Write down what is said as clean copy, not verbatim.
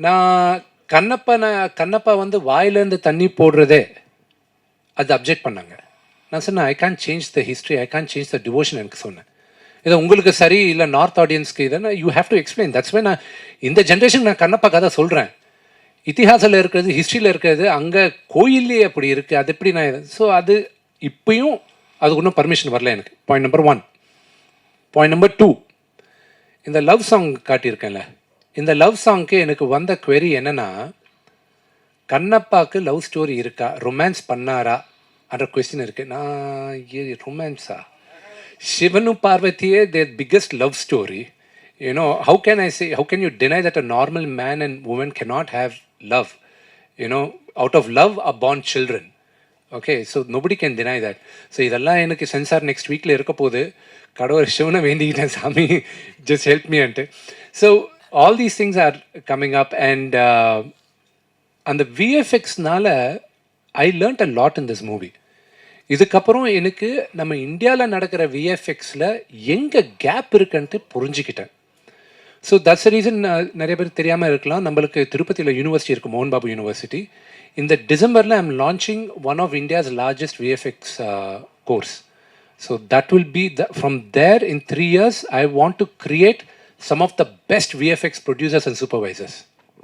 நான் கண்ணப்பா வந்து வாயிலேருந்து தண்ணி போடுறதே அது அப்ஜெக்ட் பண்ணாங்க. நான் சொன்னேன், I can change the history, I can change the devotion எனக்கு சொன்னேன். இதை உங்களுக்கு சரி இல்லை நார்த் ஆடியன்ஸ்க்கு இதை you have to explain. That's why நான் இந்த ஜென்ரேஷன் நான் கண்ணப்பா கதை சொல்கிறேன். இத்திஹாசில் இருக்கிறது, ஹிஸ்ட்ரியில் இருக்கிறது, அங்கே கோயிலே அப்படி இருக்குது, அது எப்படி நான் ஸோ அது இப்பயும் அதுக்கு ஒன்றும் பர்மிஷன் வரல எனக்கு. Point number 1. பாயிண்ட் நம்பர் 2, இந்த லவ் சாங் காட்டியிருக்கேன்ல, இந்த லவ் சாங்க்கு எனக்கு வந்த query என்னென்னா, கண்ணப்பாவுக்கு லவ் ஸ்டோரி இருக்கா, ரொமான்ஸ் பண்ணாரா என்ற கொஸ்டின் இருக்குது. நான் ரொமான்ஸா, சிவனும் பார்வதியே their biggest love story. How can I say, how can you deny that a normal man and woman cannot have love? Out of love are born children. Okay, so nobody can deny that. So இதெல்லாம் எனக்கு sensor next வீக்கில் இருக்க போது, கடவுள் சிவனை வேண்டிக்கிட்டேன், சாமி just help me and. So all these things are coming up and அந்த விஎஃப்எக்ஸ்னால I learnt a lot in this movie. இதுக்கப்புறம் எனக்கு நம்ம இந்தியாவில் நடக்கிற விஎஃப்எக்ஸில் எங்கே கேப் இருக்குன்ட்டு புரிஞ்சுக்கிட்டேன். ஸோ தட்ஸ் ரீசன் நிறைய பேர் தெரியாமல் இருக்கலாம், நம்மளுக்கு திருப்பதியில் யூனிவர்சிட்டி இருக்குது, மோகன் பாபு யூனிவர்சிட்டி. இந்த டிசம்பரில் I am launching one of India's largest VFX course. So that will be from there in 3 years I want to create some of the best VFX producers and supervisors.